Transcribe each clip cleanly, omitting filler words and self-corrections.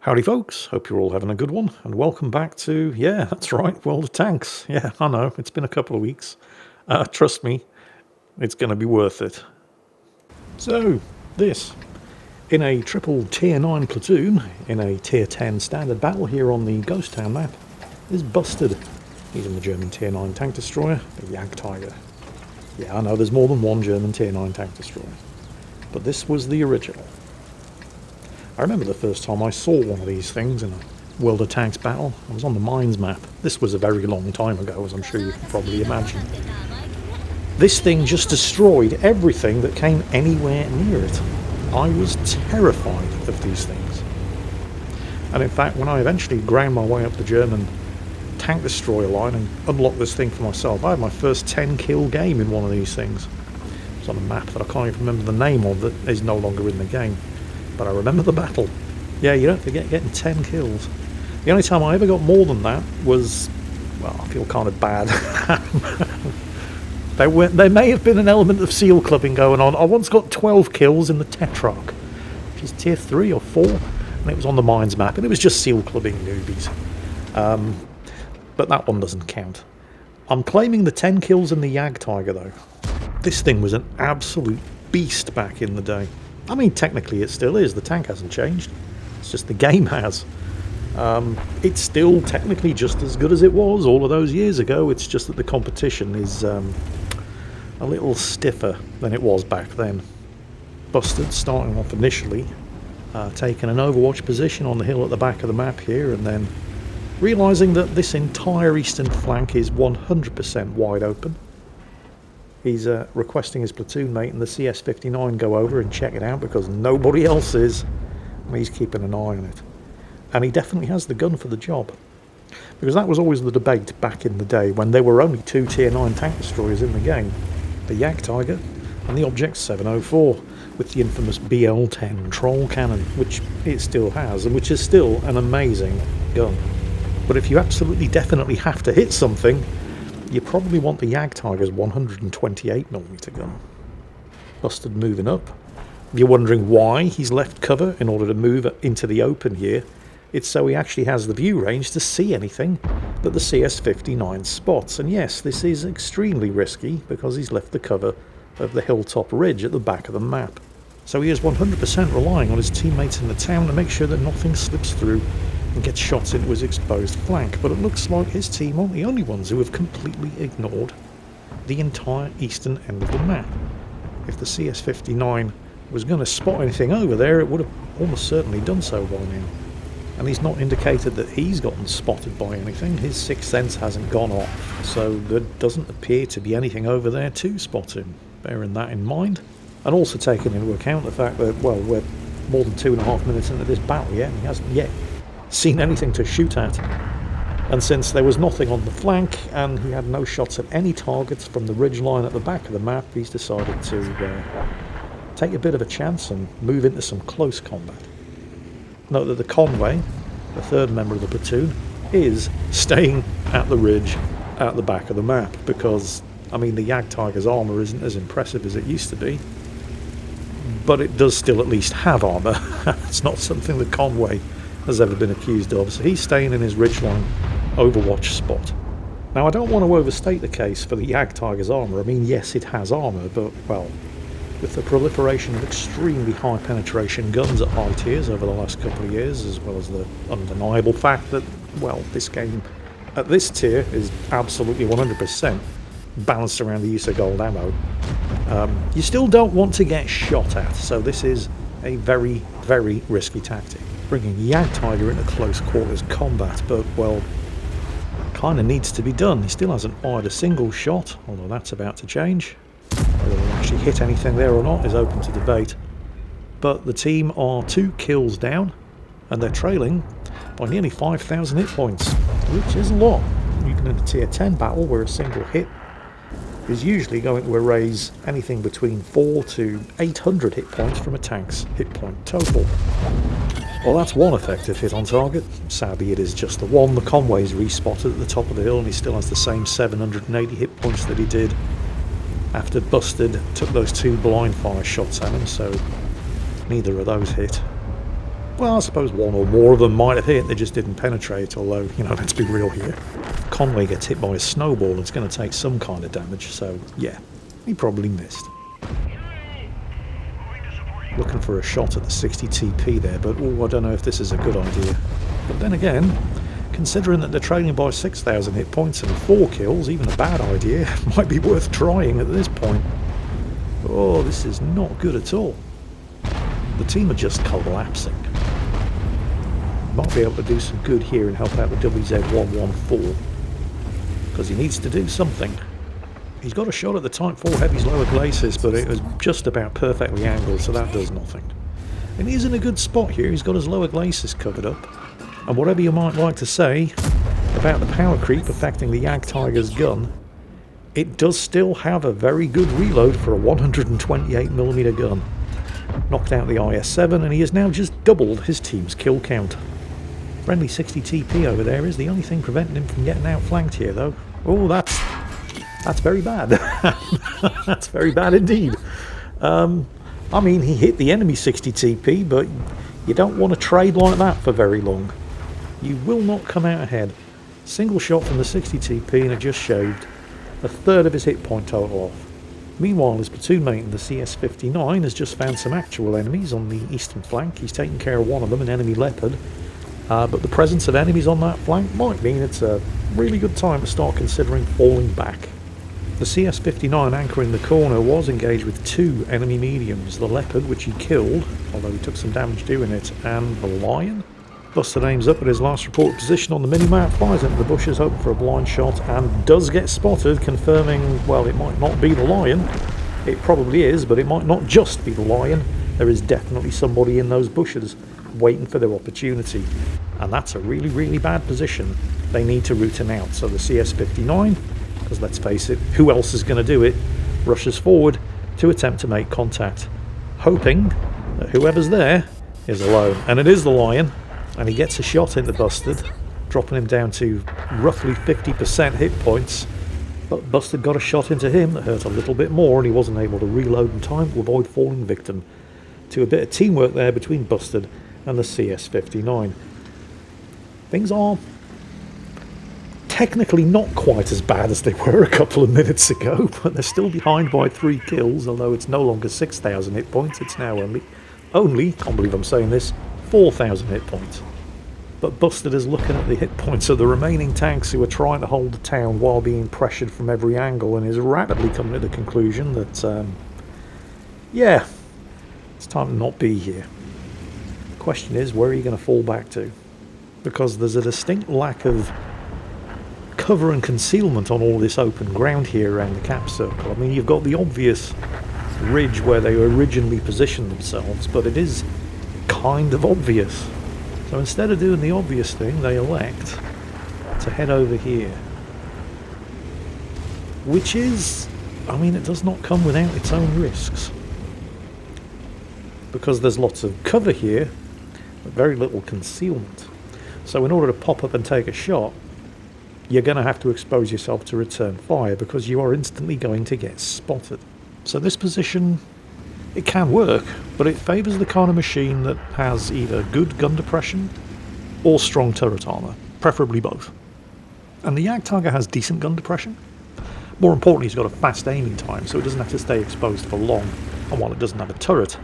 Howdy folks, hope you're all having a good one, and welcome back to, yeah, that's right, World of Tanks. Yeah, I know, it's been a couple of weeks. Trust me, it's going to be worth it. So, this, in a triple tier 9 platoon, in a tier 10 standard battle here on the Ghost Town map, is Busted. He's in the German tier 9 tank destroyer, the Jagdtiger. Yeah, I know there's more than one German tier 9 tank destroyer, but this was the original. I remember the first time I saw one of these things in a World of Tanks battle. I was on the Mines map. This was a very long time ago, as I'm sure you can probably imagine. This thing just destroyed everything that came anywhere near it. I was terrified of these things. And in fact, when I eventually ground my way up the German tank destroyer line and unlocked this thing for myself, I had my first 10 kill game in one of these things. It was on a map that I can't even remember the name of that is no longer in the game. But I remember the battle. Yeah, you don't forget getting 10 kills. The only time I ever got more than that was, well, I feel kind of bad. There may have been an element of seal clubbing going on. I once got 12 kills in the Tetrarch, which is tier 3 or 4, and it was on the Mines map, and it was just seal clubbing newbies. But that one doesn't count. I'm claiming the 10 kills in the Jagdtiger, though. This thing was an absolute beast back in the day. I mean, technically it still is. The tank hasn't changed. It's just the game has. It's still technically just as good as it was all of those years ago. It's just that the competition is a little stiffer than it was back then. Busted, starting off initially, taking an overwatch position on the hill at the back of the map here, and then realising that this entire eastern flank is 100% wide open. He's requesting his platoon mate and the CS-59 go over and check it out because nobody else is. And he's keeping an eye on it. And he definitely has the gun for the job. Because that was always the debate back in the day when there were only two tier 9 tank destroyers in the game. The Jagdtiger and the Object 704 with the infamous BL-10 troll cannon, which it still has and which is still an amazing gun. But if you absolutely definitely have to hit something, you probably want the Jagdtiger's 128mm gun. Busted moving up. If you're wondering why he's left cover in order to move into the open here, it's so he actually has the view range to see anything that the CS-59 spots. And yes, this is extremely risky because he's left the cover of the hilltop ridge at the back of the map. So he is 100% relying on his teammates in the town to make sure that nothing slips through and gets shots into his exposed flank, but it looks like his team aren't the only ones who have completely ignored the entire eastern end of the map. If the CS-59 was going to spot anything over there, it would have almost certainly done so by now. And he's not indicated that he's gotten spotted by anything. His sixth sense hasn't gone off, so there doesn't appear to be anything over there to spot him. Bearing that in mind, and also taking into account the fact that, well, we're more than 2.5 minutes into this battle yet, and he hasn't yet seen anything to shoot at. And since there was nothing on the flank and he had no shots at any targets from the ridge line at the back of the map, he's decided to take a bit of a chance and move into some close combat. Note that the Conway, the third member of the platoon, is staying at the ridge at the back of the map because, I mean, the Jagdtiger's armour isn't as impressive as it used to be, but it does still at least have armour. It's not something that Conway has ever been accused of, so he's staying in his ridgeline overwatch spot. Now, I don't want to overstate the case for the Jagdtiger's armour. I mean, yes, it has armour, but, well, with the proliferation of extremely high penetration guns at high tiers over the last couple of years, as well as the undeniable fact that, well, this game at this tier is absolutely 100% balanced around the use of gold ammo, you still don't want to get shot at, so this is a very, very risky tactic. Bringing Jagdtiger into close quarters combat, but, well, kind of needs to be done. He still hasn't fired a single shot, although that's about to change. Whether he'll actually hit anything there or not is open to debate. But the team are 2 kills down, and they're trailing by nearly 5,000 hit points, which is a lot. Even in a tier 10 battle where a single hit is usually going to erase anything between 4 to 800 hit points from a tank's hit point total. Well, that's one effective hit on target. Sadly, it is just the one. The Conway's respotted at the top of the hill and he still has the same 780 hit points that he did after Busted took those 2 blind fire shots at him, so neither of those hit. Well, I suppose one or more of them might have hit, they just didn't penetrate, although, you know, let's be real here. Conway gets hit by a snowball, it's going to take some kind of damage, so yeah, he probably missed. Looking for a shot at the 60 TP there, but I don't know if this is a good idea. But then again, considering that they're trailing by 6,000 hit points and 4 kills, even a bad idea, might be worth trying at this point. Oh, this is not good at all. The team are just collapsing. Might be able to do some good here and help out the WZ-114, because he needs to do something. He's got a shot at the Type 4 Heavy's lower glacis, but it was just about perfectly angled, so that does nothing. And he's in a good spot here. He's got his lower glacis covered up. And whatever you might like to say about the power creep affecting the Jagdtiger's gun, it does still have a very good reload for a 128mm gun. Knocked out the IS-7, and he has now just doubled his team's kill count. Friendly 60 TP over there is the only thing preventing him from getting outflanked here, though. Oh, that's very bad. That's very bad indeed. I mean, he hit the enemy 60 TP, but you don't want to trade like that for very long. You will not come out ahead. Single shot from the 60 TP, and it just shaved a third of his hit point total off. Meanwhile, his platoon mate in the CS-59 has just found some actual enemies on the eastern flank. He's taken care of one of them, an enemy Leopard. But the presence of enemies on that flank might mean it's a really good time to start considering falling back. The CS-59 anchor in the corner was engaged with 2 enemy mediums, the Leopard, which he killed, although he took some damage doing it, and the Lion. Busted aims up at his last reported position on the minimap, flies into the bushes hoping for a blind shot, and does get spotted, confirming, well, it might not be the Lion. It probably is, but it might not just be the Lion. There is definitely somebody in those bushes waiting for their opportunity, and that's a really, really bad position. They need to root him out, so the CS-59, because let's face it, who else is going to do it, rushes forward to attempt to make contact, hoping that whoever's there is alone. And it is the Lion, and he gets a shot into Busted, dropping him down to roughly 50% hit points. But Busted got a shot into him that hurt a little bit more, and he wasn't able to reload in time to avoid falling victim to a bit of teamwork there between Busted and the CS-59. Things are technically not quite as bad as they were a couple of minutes ago, but they're still behind by 3 kills, although it's no longer 6,000 hit points, it's now only, can't believe I'm saying this, 4,000 hit points. But Busted is looking at the hit points of the remaining tanks who are trying to hold the town while being pressured from every angle, and is rapidly coming to the conclusion that, yeah, it's time to not be here. The question is, where are you going to fall back to? Because there's a distinct lack of cover and concealment on all this open ground here around the cap circle. I mean, you've got the obvious ridge where they originally positioned themselves, but it is kind of obvious. So instead of doing the obvious thing, they elect to head over here. Which is, I mean, it does not come without its own risks. Because there's lots of cover here, but very little concealment. So in order to pop up and take a shot, you're going to have to expose yourself to return fire, because you are instantly going to get spotted. So this position, it can work, but it favours the kind of machine that has either good gun depression or strong turret armour, preferably both. And the Jagdtiger has decent gun depression. More importantly, it's got a fast aiming time, so it doesn't have to stay exposed for long. And while it doesn't have a turret,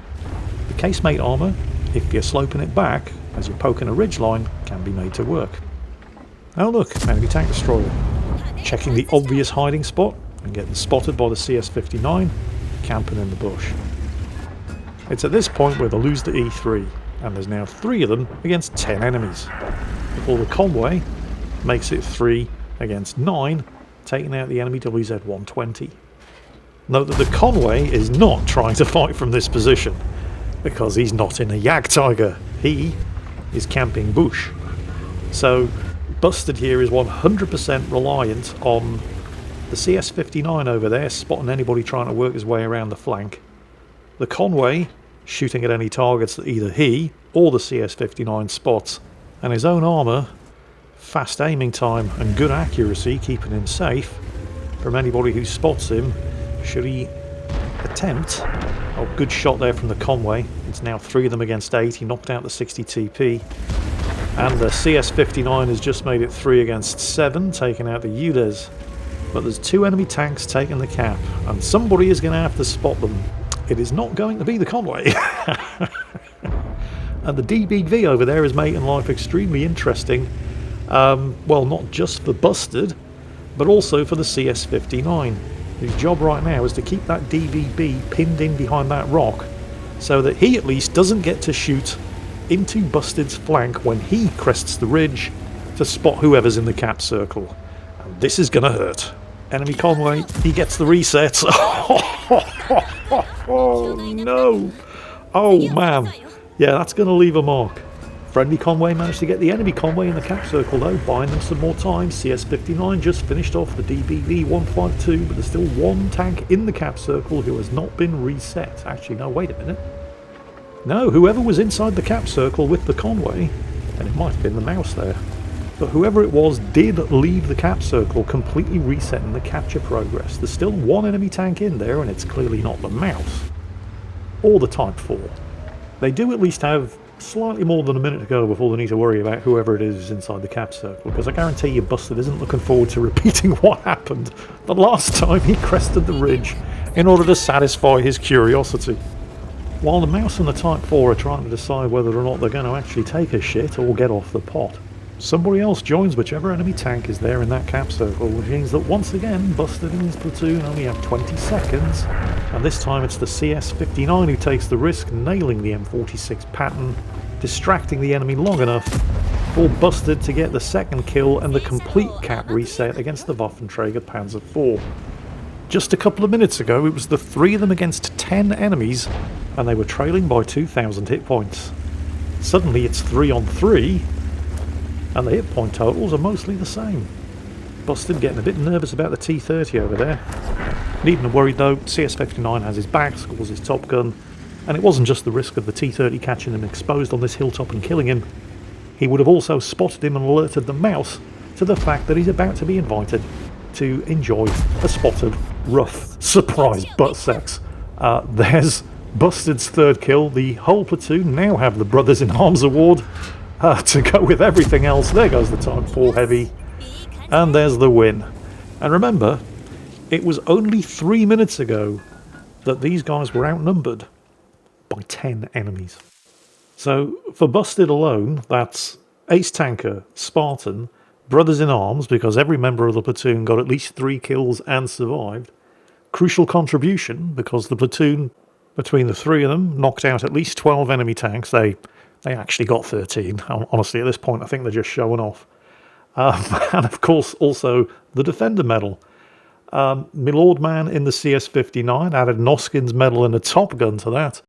the casemate armour, if you're sloping it back as you're poking a ridgeline, can be made to work. Oh look, enemy tank destroyer. Checking the obvious hiding spot and getting spotted by the CS-59, camping in the bush. It's at this point where they lose the E3, and there's now 3 of them against 10 enemies, before the convoy makes it 3 against 9, taking out the enemy WZ-120. Note that the convoy is not trying to fight from this position, because he's not in a Jagdtiger, he is camping bush. So Busted here is 100% reliant on the CS-59 over there spotting anybody trying to work his way around the flank, the convoy shooting at any targets that either he or the CS-59 spots, and his own armour, fast aiming time and good accuracy keeping him safe from anybody who spots him should he attempt Oh, good shot there from the Conway. It's now 3 of them against 8. He knocked out the 60 TP. And the CS-59 has just made it 3 against 7, taking out the UDES. But there's 2 enemy tanks taking the cap, and somebody is going to have to spot them. It is not going to be the Conway. And the DBV over there is making life extremely interesting. Well, not just for Busted, but also for the CS-59. His job right now is to keep that DBB pinned in behind that rock, so that he at least doesn't get to shoot into Busted's flank when he crests the ridge to spot whoever's in the cap circle. And this is going to hurt. Enemy Conway, he gets the resets. Oh no! Oh man! Yeah, that's going to leave a mark. Friendly Conway managed to get the enemy Conway in the cap circle though, buying them some more time. CS-59 just finished off the DBV 152, but there's still 1 tank in the cap circle who has not been reset. Actually, no, wait a minute. No, whoever was inside the cap circle with the Conway, and it might have been the mouse there, but whoever it was did leave the cap circle, completely resetting the capture progress. There's still 1 enemy tank in there, and it's clearly not the mouse or the Type 4. They do at least have slightly more than a minute to go before they need to worry about whoever it is inside the cap circle, because I guarantee you Busted isn't looking forward to repeating what happened the last time he crested the ridge in order to satisfy his curiosity. While the mouse and the Type 4 are trying to decide whether or not they're going to actually take a shit or get off the pot, somebody else joins whichever enemy tank is there in that cap circle, which means that once again Busted and his platoon only have 20 seconds, and this time it's the CS-59 who takes the risk, nailing the M46 pattern, distracting the enemy long enough for Busted to get the second kill and the complete cap reset against the Waffenträger Panzer IV. Just a couple of minutes ago it was the 3 of them against 10 enemies, and they were trailing by 2,000 hit points. Suddenly it's 3 on 3, and the hit point totals are mostly the same. Busted getting a bit nervous about the T-30 over there. Needn't have worried though, CS-59 has his back, scores his top gun, and it wasn't just the risk of the T-30 catching him exposed on this hilltop and killing him. He would have also spotted him and alerted the mouse to the fact that he's about to be invited to enjoy a spot of rough surprise butt sex. There's Busted's 3rd kill. The whole platoon now have the Brothers in Arms award. To go with everything else, there goes the Type 4 Heavy, and there's the win. And remember, it was only 3 minutes ago that these guys were outnumbered by 10 enemies. So for Busted alone, that's Ace Tanker, Spartan, Brothers in Arms, because every member of the platoon got at least 3 kills and survived, Crucial Contribution, because the platoon between the 3 of them knocked out at least 12 enemy tanks. They actually got 13. Honestly, at this point, I think they're just showing off. And of course, also the Defender Medal. Milord Man in the CS-59 added Noskin's medal and a Top Gun to that.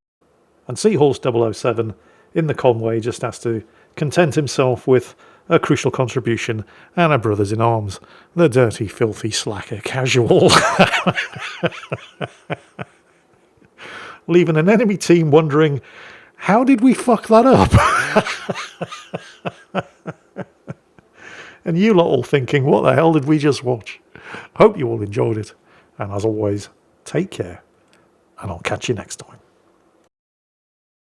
And Seahorse 007 in the Conway just has to content himself with a Crucial Contribution and a Brothers in Arms. The dirty, filthy, slacker casual. Leaving an enemy team wondering, how did we fuck that up? And you lot all thinking, what the hell did we just watch? Hope you all enjoyed it. And as always, take care. And I'll catch you next time.